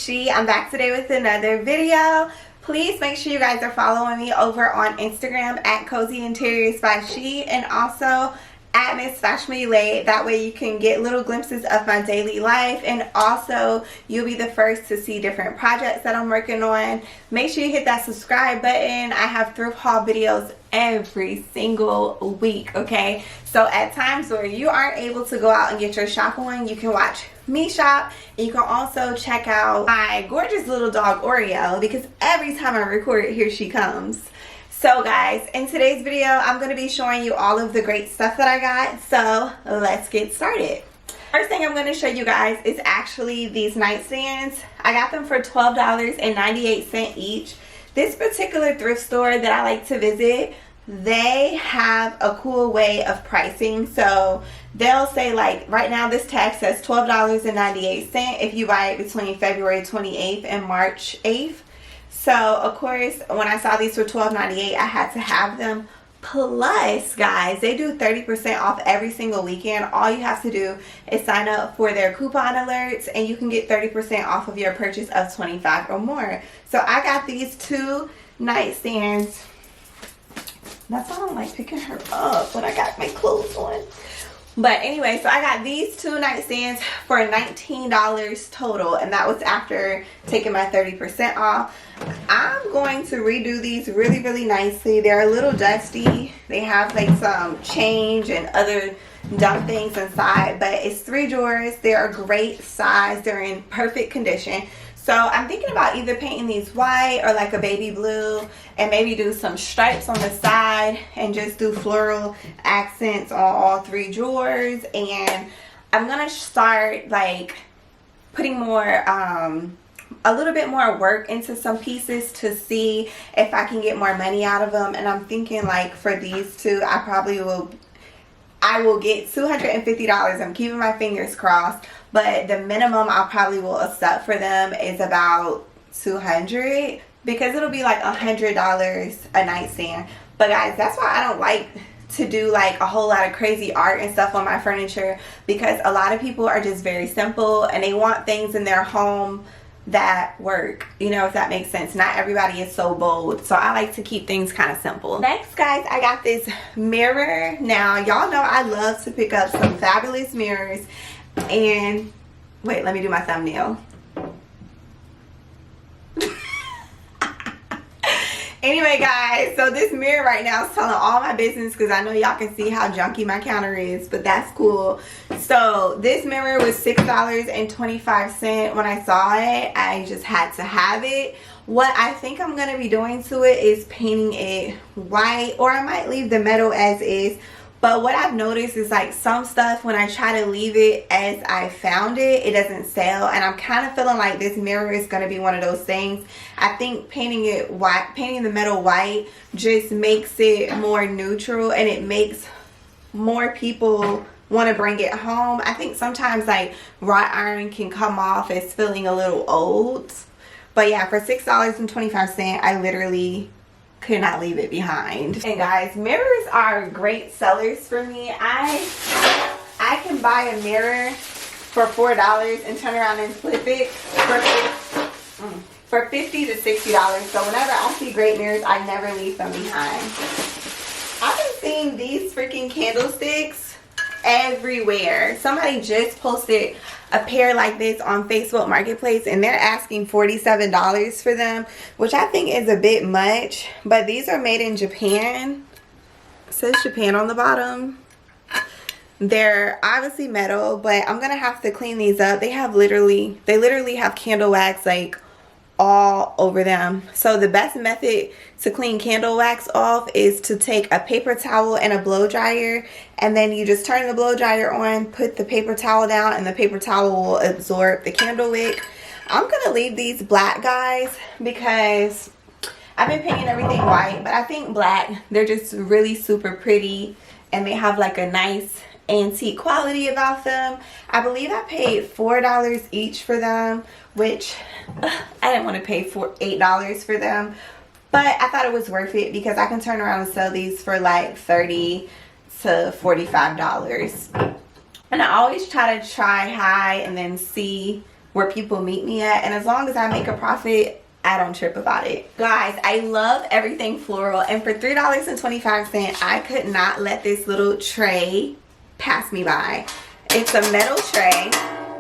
She. I'm back today with another video. Please make sure you guys are following me over on Instagram at Cozy Interiors by She, and also at Mizfashionablylate. That way you can get little glimpses of my daily life, and also you'll be the first to see different projects that I'm working on. Make sure you hit that subscribe button. I have thrift haul videos every single week, okay? So at times where you aren't able to go out and get your shop on, you can watch me shop, and you can also check out my gorgeous little dog Oreo, because every time I record, here she comes. So guys, in today's video, I'm going to be showing you all of the great stuff that I got. So let's get started. First thing I'm going to show you guys is actually these nightstands. I got them for $12.98 each. This particular thrift store that I like to visit, they have a cool way of pricing. So they'll say, like, right now this tag says $12.98 if you buy it between February 28th and March 8th. So of course, when I saw these for $12.98, I had to have them. Plus, guys, they do 30% off every single weekend. All you have to do is sign up for their coupon alerts, and you can get 30% off of your purchase of $25 or more. So I got these two nightstands. That's why I don't like picking her up when I got my clothes on. But anyway, so I got these two nightstands for $19 total, and that was after taking my 30% off. I'm going to redo these really, really nicely. They're a little dusty. They have like some change and other dumb things inside, but it's 3 drawers. They're a great size. They're in perfect condition. So I'm thinking about either painting these white or like a baby blue, and maybe do some stripes on the side and just do floral accents on all 3 drawers. And I'm gonna start like putting more a little bit more work into some pieces to see if I can get more money out of them. And I'm thinking, like, for these two, I will get $250. I'm keeping my fingers crossed, but the minimum I probably will accept for them is about $200, because it'll be like $100 a nightstand. But guys, that's why I don't like to do like a whole lot of crazy art and stuff on my furniture, because a lot of people are just very simple and they want things in their home that work, you know, if that makes sense. Not everybody is so bold, so I like to keep things kind of simple. Next, guys, I got this mirror. Now y'all know I love to pick up some fabulous mirrors, and wait, let me do my thumbnail. Anyway, guys, so this mirror right now is telling all my business, because I know y'all can see how junky my counter is, but that's cool. So this mirror was $6.25 when I saw it. I just had to have it. What I think I'm going to be doing to it is painting it white, or I might leave the metal as is. But what I've noticed is, like, some stuff, when I try to leave it as I found it, it doesn't sell. And I'm kind of feeling like this mirror is going to be one of those things. I think painting it white, painting the metal white, just makes it more neutral, and it makes more people want to bring it home. I think sometimes like wrought iron can come off as feeling a little old. But yeah, for $6.25, I literally could not leave it behind. And guys, mirrors are great sellers for me. I can buy a mirror for $4 and turn around and flip it for $50 to $60. So whenever I see great mirrors, I never leave them behind. I've been seeing these freaking candlesticks everywhere. Somebody just posted a pair like this on Facebook Marketplace, and they're asking $47 for them, which I think is a bit much. But these are made in Japan. It says Japan on the bottom. They're obviously metal, but I'm gonna have to clean these up. They literally have candle wax like all over them. So the best method to clean candle wax off is to take a paper towel and a blow dryer, and then you just turn the blow dryer on, put the paper towel down, and the paper towel will absorb the candle wick. I'm gonna leave these black, guys, because I've been painting everything white, but I think black, they're just really super pretty, and they have like a nice antique quality about them. I believe I paid $4 each for them, which I didn't want to pay $8 for them, but I thought it was worth it because I can turn around and sell these for like $30 to $45. And I always try high and then see where people meet me at, and as long as I make a profit, I don't trip about it. Guys, I love everything floral, and for $3.25 I could not let this little tray pass me by. It's a metal tray,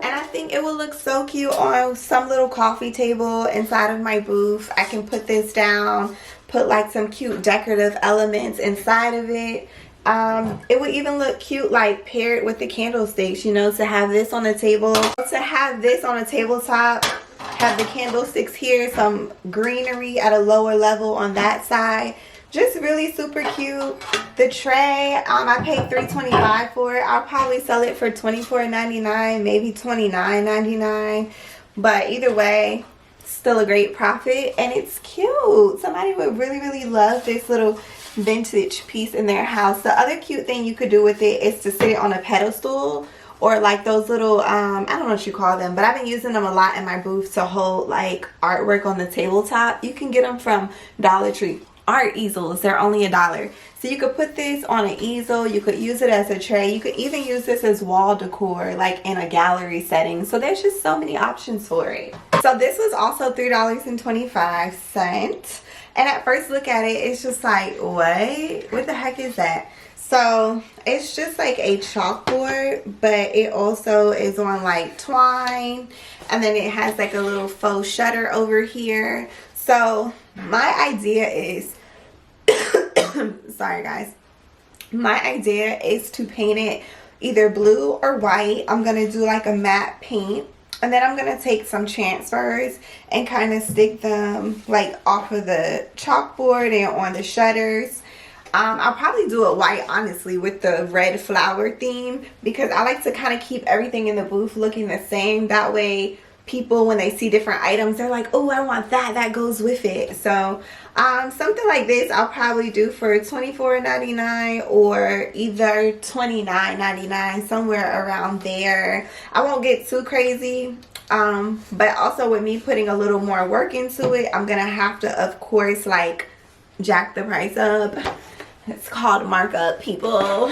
and I think it will look so cute on some little coffee table inside of my booth. I can put this down, put like some cute decorative elements inside of it. It would even look cute like paired with the candlesticks, you know, to have this on the table, to have this on a tabletop, have the candlesticks here, some greenery at a lower level on that side. Just really super cute. The tray, I paid $3.25 for it. I'll probably sell it for $24.99, maybe $29.99. But either way, still a great profit, and it's cute. Somebody would really love this little vintage piece in their house. The other cute thing you could do with it is to sit it on a pedestal, or like those little I don't know what you call them, but I've been using them a lot in my booth to hold like artwork on the tabletop. You can get them from Dollar Tree. Art easels, they're only $1. So you could put this on an easel, you could use it as a tray, you could even use this as wall decor like in a gallery setting. So there's just so many options for it. So this was also $3.25, and at first look at it, it's just like, what the heck is that? So it's just like a chalkboard, but it also is on like twine, and then it has like a little faux shutter over here. So my idea is sorry guys, my idea is to paint it either blue or white. I'm gonna do like a matte paint, and then I'm gonna take some transfers and kind of stick them like off of the chalkboard and on the shutters. I'll probably do it white, honestly, with the red flower theme, because I like to kind of keep everything in the booth looking the same. That way people, when they see different items, they're like, oh, I want that, that goes with it. So something like this I'll probably do for $24.99 or either $29.99, somewhere around there. I won't get too crazy, but also with me putting a little more work into it, I'm gonna have to, of course, like jack the price up. It's called markup, people.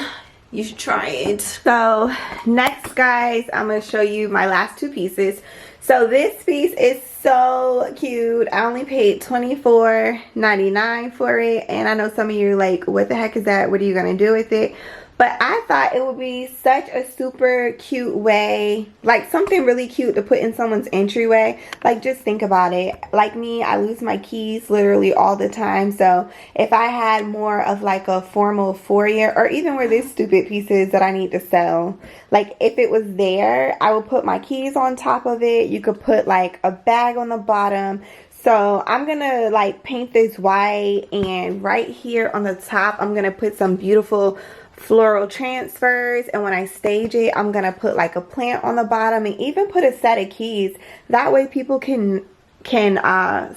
You should try it. So next, guys, I'm gonna show you my last two pieces. So this piece is so cute. I only paid $24.99 for it, and I know some of you are like, what the heck is that? What are you gonna do with it? But I thought it would be such a super cute way, like something really cute to put in someone's entryway. Like, just think about it. Like me, I lose my keys literally all the time. So if I had more of like a formal foyer, or even where this stupid piece is that I need to sell, like if it was there, I would put my keys on top of it. You could put like a bag on the bottom. So I'm gonna like paint this white, and right here on the top I'm gonna put some beautiful floral transfers, and when I stage it, I'm gonna put like a plant on the bottom, and even put a set of keys. That way people can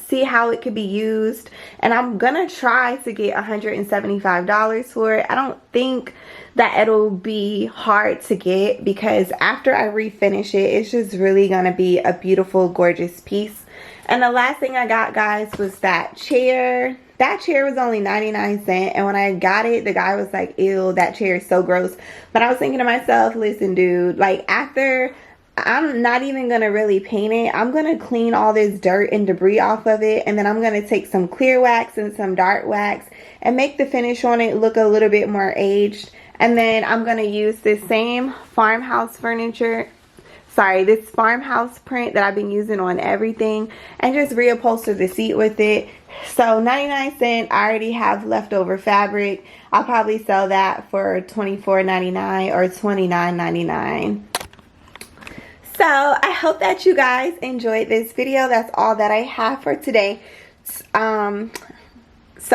see how it could be used. And I'm gonna try to get $175 for it. I don't think that it'll be hard to get, because after I refinish it, it's just really gonna be a beautiful, gorgeous piece. And the last thing I got, guys, was that chair. That chair was only 99¢, and when I got it, the guy was like, ew, that chair is so gross. But I was thinking to myself, listen, dude, like after, I'm not even gonna really paint it. I'm gonna clean all this dirt and debris off of it, and then I'm gonna take some clear wax and some dark wax and make the finish on it look a little bit more aged. And then I'm gonna use this same farmhouse furniture, this farmhouse print that I've been using on everything, and just reupholster the seat with it. So 99¢, I already have leftover fabric. I'll probably sell that for $24.99 or $29.99. So I hope that you guys enjoyed this video. That's all that I have for today. So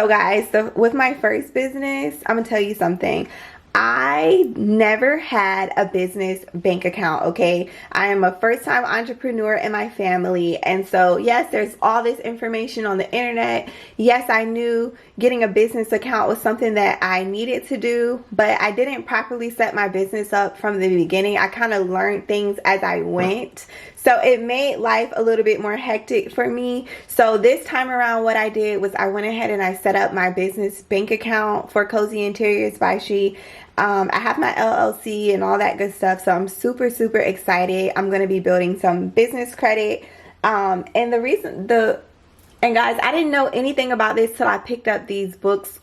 guys, with my first business, I'm gonna tell you something. I never had a business bank account, okay? I am a first-time entrepreneur in my family, and so yes, there's all this information on the internet. Yes, I knew getting a business account was something that I needed to do, but I didn't properly set my business up from the beginning. I kind of learned things as I went. So it made life a little bit more hectic for me. So this time around, what I did was I went ahead and I set up my business bank account for Cozy Interiors by She. I have my LLC and all that good stuff, so I'm super excited. I'm going to be building some business credit. And guys, I didn't know anything about this till I picked up these books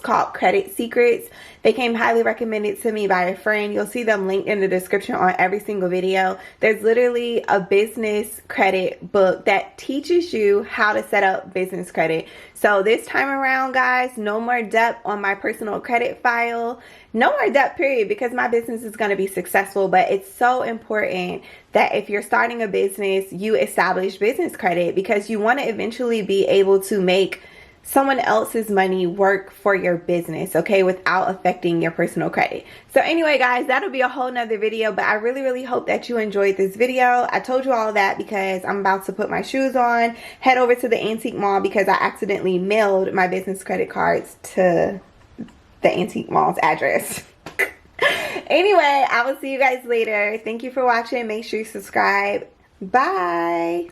called Credit Secrets. They came highly recommended to me by a friend. You'll see them linked in the description on every single video. There's literally a business credit book that teaches you how to set up business credit. So this time around, guys, no more debt on my personal credit file. No more debt, period, because my business is going to be successful. But it's so important that if you're starting a business, you establish business credit, because you want to eventually be able to make someone else's money work for your business, okay, without affecting your personal credit. So anyway, guys, that'll be a whole nother video, but I really hope that you enjoyed this video. I told you all that because I'm about to put my shoes on, head over to the antique mall, because I accidentally mailed my business credit cards to the antique mall's address. Anyway, I will see you guys later. Thank you for watching. Make sure you subscribe. Bye.